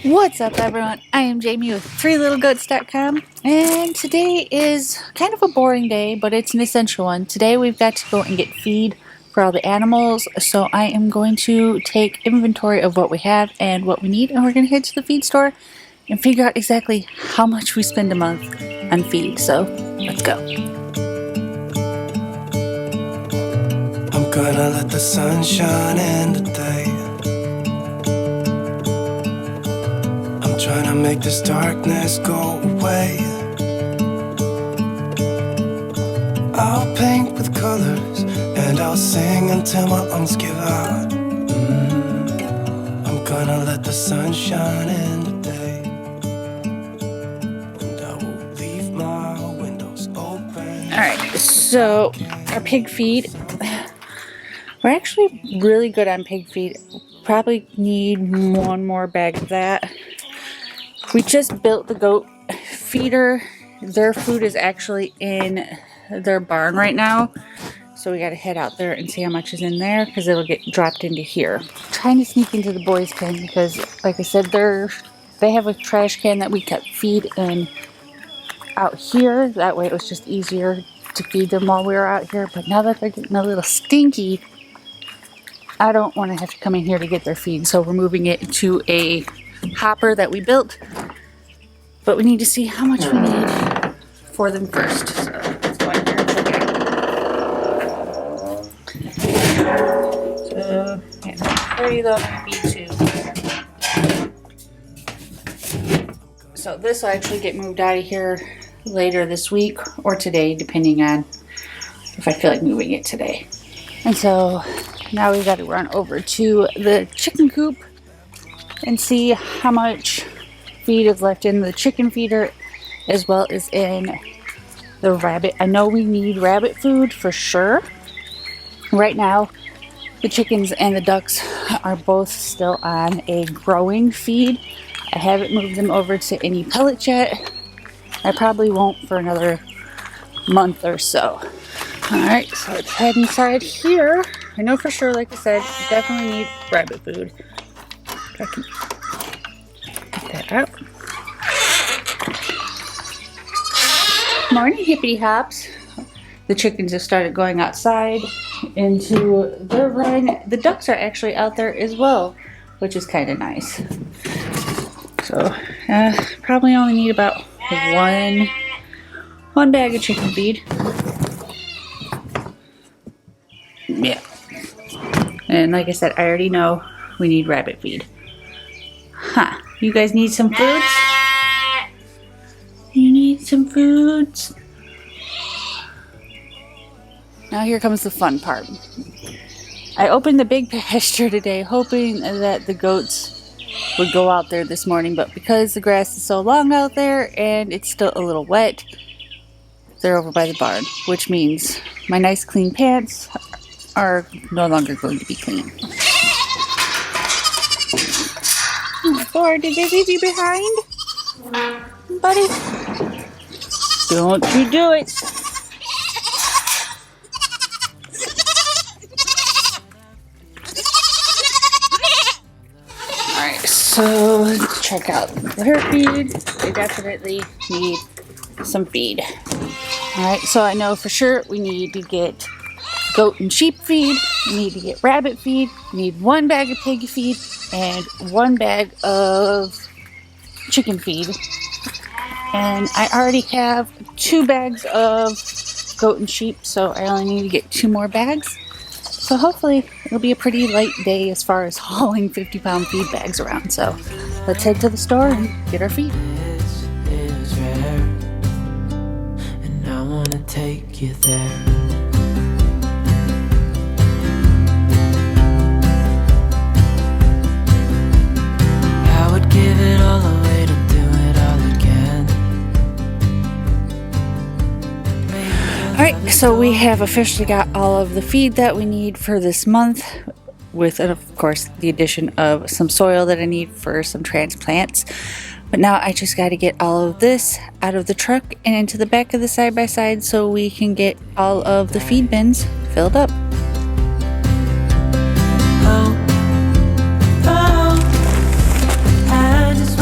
What's up, everyone? I am Jamie with threelittlegoats.com, and today is kind of a boring day, but it's an essential one. Today we've got to go and get feed for all the animals, so I am going to take inventory of what we have and what we need, and we're going to head to the feed store and figure out exactly how much we spend a month on feed. So let's go. I'm gonna let the sun shine in today. I'm trying to make this darkness go away. I'll paint with colors and I'll sing until my lungs give out. I'm gonna let the sun shine in today, and I will leave my windows open. Alright, so our pig feed. We're actually really good on pig feed. Probably need one more bag of that. We just built the goat feeder. Their food is actually in their barn right now. So we gotta head out there and see how much is in there because it'll get dropped into here. I'm trying to sneak into the boys' pen because, like I said, they have a trash can that we kept feed in out here. That way it was just easier to feed them while we were out here. But now that they're getting a little stinky, I don't want to have to come in here to get their feed, so we're moving it to a hopper that we built. But we need to see how much we need for them first. So let's go in here and look at it. So, yeah, 30 though, B2. So this will actually get moved out of here later this week or today, depending on if I feel like moving it today. And so now we've got to run over to the chicken coop and see how much feed is left in the chicken feeder as well as in the rabbit. I know we need rabbit food for sure. Right now, the chickens and the ducks are both still on a growing feed. I haven't moved them over to any pellets yet. I probably won't for another month or so. Alright, so let's head inside here. I know for sure, like I said, definitely need rabbit food. If I can get that out. Morning, hippity hops. The chickens have started going outside into their run. The ducks are actually out there as well, which is kind of nice. So, probably only need about one bag of chicken feed. Yeah. And like I said, I already know we need rabbit feed. Huh. You guys need some foods? You need some foods? Now here comes the fun part. I opened the big pasture today hoping that the goats would go out there this morning, but because the grass is so long out there and it's still a little wet, they're over by the barn, which means my nice clean pants are no longer going to be clean. Or did they leave you behind? Buddy? Don't you do it. Alright, so let's check out their feed. They definitely need some feed. Alright, so I know for sure we need to get goat and sheep feed, we need to get rabbit feed, we need one bag of pig feed, and one bag of chicken feed. And I already have 2 bags of goat and sheep, so I only need to get 2 more bags. So hopefully it'll be a pretty light day as far as hauling 50-pound feed bags around. So let's head to the store and get our feed. This is rare, and I wanna take you there. Give it all away to do it all again. Alright, so we have officially got all of the feed that we need for this month, with, of course, the addition of some soil that I need for some transplants. But now I just got to get all of this out of the truck and into the back of the side-by-side so we can get all of the feed bins filled up. I just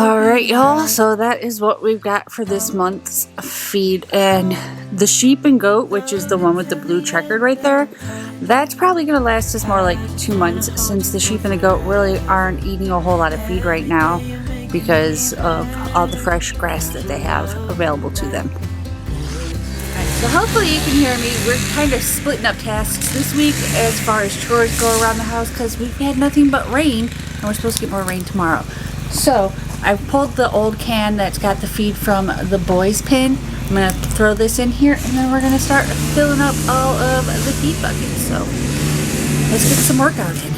Alright, y'all, so that is what we've got for this month's feed. And the sheep and goat, which is the one with the blue checkered right there, that's probably going to last us more like 2 months, since the sheep and the goat really aren't eating a whole lot of feed right now because of all the fresh grass that they have available to them. So hopefully you can hear me. We're kind of splitting up tasks this week as far as chores go around the house, because we've had nothing but rain and we're supposed to get more rain tomorrow. So I pulled the old can that's got the feed from the boys' pen. I'm going to throw this in here, and then we're going to start filling up all of the feed buckets. So let's get some workout in.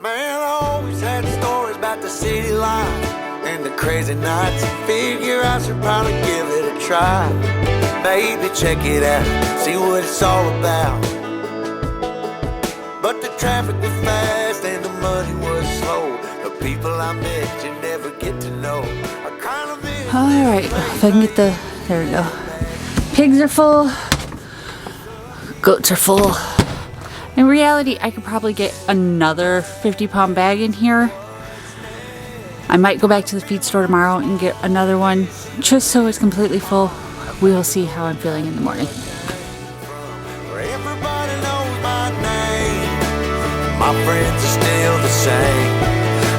Man, I always had stories about the city life and the crazy nights. Figure I should probably give it a try. Maybe check it out, see what it's all about. But the traffic was fast and the money was slow. The people I met you never get to know. I kind of miss. Alright, if I can get there we go. Pigs are full. Goats are full. In reality, I could probably get another 50-pound bag in here. I might go back to the feed store tomorrow and get another one just so it's completely full. We will see how I'm feeling in the morning. Everybody knows my name. My friends are still the same.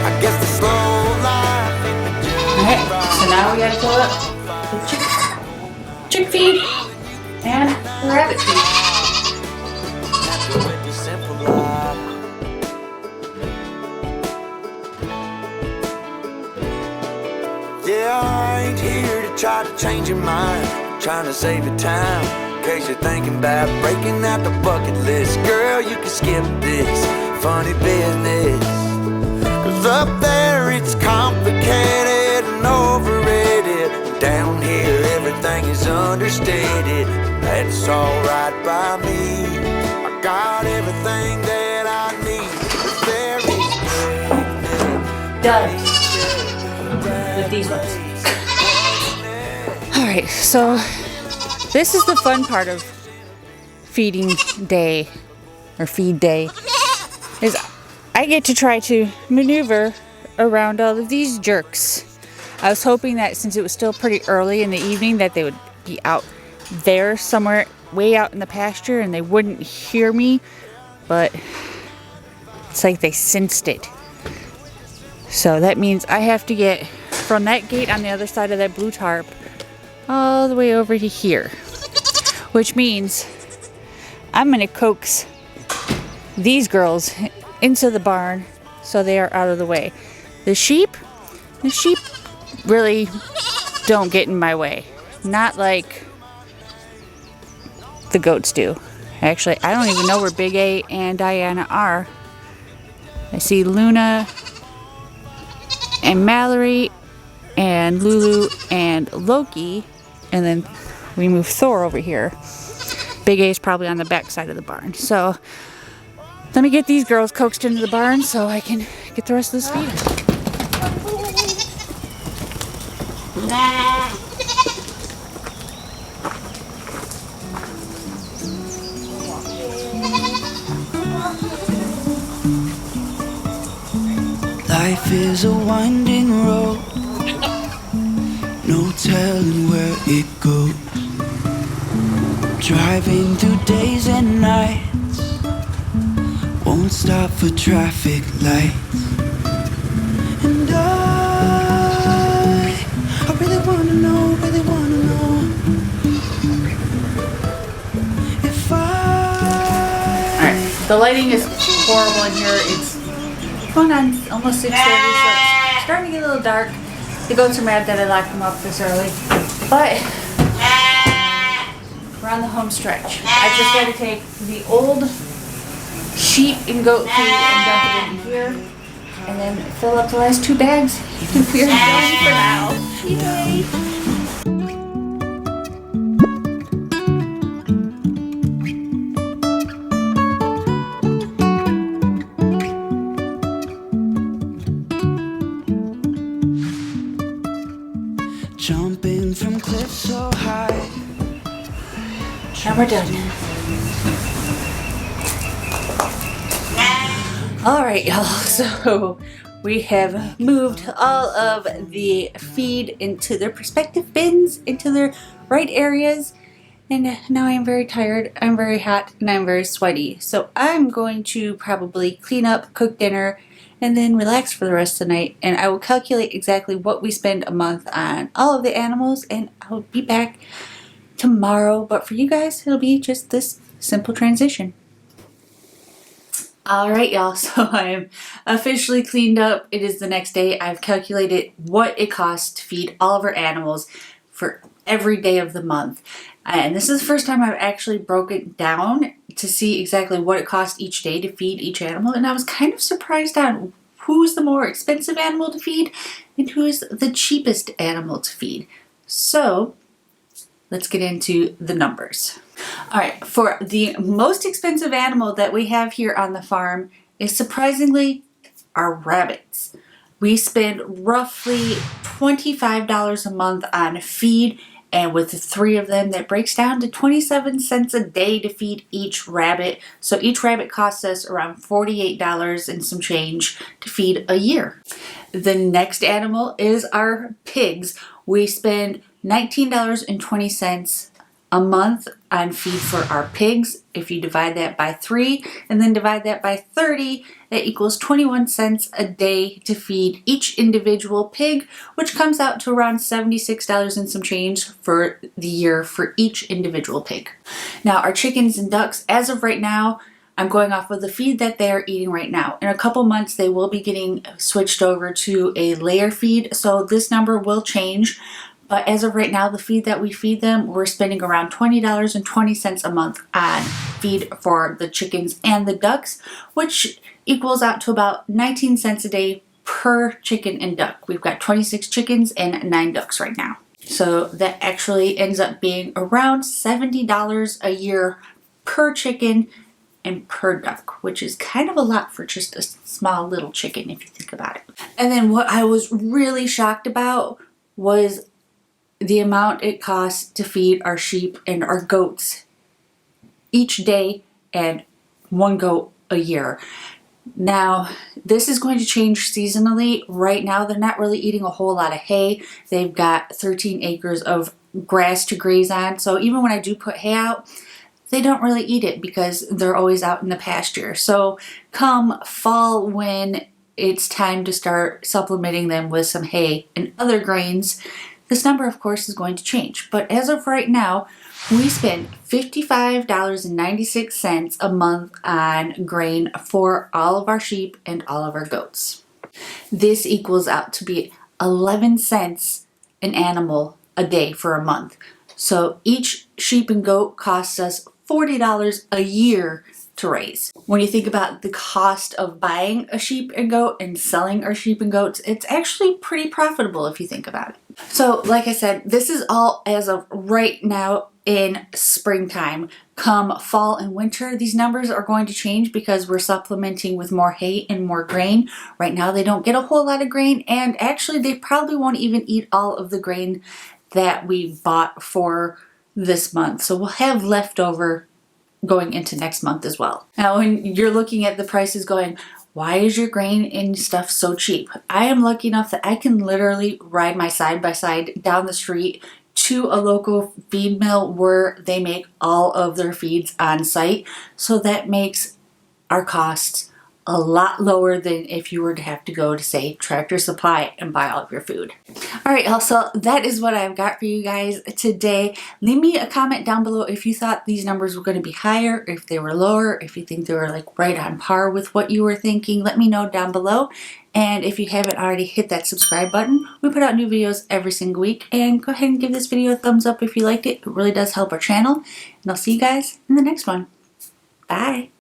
I guess the slow life in the Alright, so now we gotta fill up the chick feed and the rabbit feed. Yeah, I ain't here to try to change your mind. Trying to save your time in case you're thinking about breaking out the bucket list. Girl, you can skip this funny business, 'cause up there it's complicated and overrated. Down here everything is understated. That's alright by me. I got everything that I need. But there is Done. With these ones. Alright, so this is the fun part of feeding day, or feed day, is I get to try to maneuver around all of these jerks. I was hoping that since it was still pretty early in the evening that they would be out there somewhere way out in the pasture and they wouldn't hear me, but it's like they sensed it. So that means I have to get from that gate on the other side of that blue tarp all the way over to here, which means I'm gonna coax these girls into the barn so they are out of the way. The sheep really don't get in my way, not like the goats do. Actually, I don't even know where Big A and Diana are. I see Luna and Mallory and Lulu and Loki, and then we move Thor over here. Big A is probably on the back side of the barn. So let me get these girls coaxed into the barn so I can get the rest of this feed. Life is a winding road, no telling where it goes. Driving through days and nights, won't stop for traffic lights. And I really wanna know if Alright, the lighting is horrible in here. It's going on almost 6:30, so it's starting to get a little dark. The goats are mad that I locked them up this early, but we're on the home stretch. I just got to take the old sheep and goat feed and dump it in here, and then fill up the last 2 bags. We're done for now. Yay! jumping from cliffs so high. And we're done. Alright, y'all, so we have moved all of the feed into their respective bins, into their right areas, and now I'm very tired, I'm very hot, and I'm very sweaty. So I'm going to probably clean up, cook dinner, and then relax for the rest of the night. And I will calculate exactly what we spend a month on all of the animals, and I'll be back tomorrow. But for you guys, it'll be just this simple transition. Alright, y'all, so I'm officially cleaned up. It is the next day. I've calculated what it costs to feed all of our animals for every day of the month. And this is the first time I've actually broken it down to see exactly what it costs each day to feed each animal. And I was kind of surprised on who's the more expensive animal to feed and who is the cheapest animal to feed. So let's get into the numbers. All right, for the most expensive animal that we have here on the farm is surprisingly our rabbits. We spend roughly $25 a month on feed, and with the 3 of them, that breaks down to 27 cents a day to feed each rabbit. So each rabbit costs us around $48 and some change to feed a year. The next animal is our pigs. We spend $19.20 a month on feed for our pigs. If you divide that by 3 and then divide that by 30, that equals 21 cents a day to feed each individual pig, which comes out to around $76 and some change for the year for each individual pig. Now, our chickens and ducks, as of right now, I'm going off of the feed that they are eating right now. In a couple months, they will be getting switched over to a layer feed, so this number will change. But as of right now, the feed that we feed them, we're spending around $20.20 a month on feed for the chickens and the ducks, which equals out to about 19 cents a day per chicken and duck. We've got 26 chickens and 9 ducks right now. So that actually ends up being around $70 a year per chicken and per duck, which is kind of a lot for just a small little chicken if you think about it. And then what I was really shocked about was the amount it costs to feed our sheep and our goats each day and 1 goat a year. Now, this is going to change seasonally. Right now, they're not really eating a whole lot of hay. They've got 13 acres of grass to graze on. So even when I do put hay out, they don't really eat it because they're always out in the pasture. So come fall, when it's time to start supplementing them with some hay and other grains, this number, of course, is going to change. But as of right now, we spend $55.96 a month on grain for all of our sheep and all of our goats. This equals out to be 11 cents an animal a day for a month. So each sheep and goat costs us $40 a year to raise. When you think about the cost of buying a sheep and goat and selling our sheep and goats, it's actually pretty profitable if you think about it. So like I said, this is all as of right now in springtime. Come fall and winter, these numbers are going to change because we're supplementing with more hay and more grain. Right now they don't get a whole lot of grain, and actually they probably won't even eat all of the grain that we bought for this month. So we'll have leftover going into next month as well. Now, when you're looking at the prices going, why is your grain and stuff so cheap? I am lucky enough that I can literally ride my side-by-side down the street to a local feed mill where they make all of their feeds on site. So that makes our costs a lot lower than if you were to have to go to, say, Tractor Supply and buy all of your food. All right, also, that is what I've got for you guys today. Leave me a comment down below if you thought these numbers were going to be higher, if they were lower, if you think they were like right on par with what you were thinking. Let me know down below. And if you haven't already, hit that subscribe button. We put out new videos every single week. And go ahead and give this video a thumbs up if you liked it. It really does help our channel. And I'll see you guys in the next one. Bye.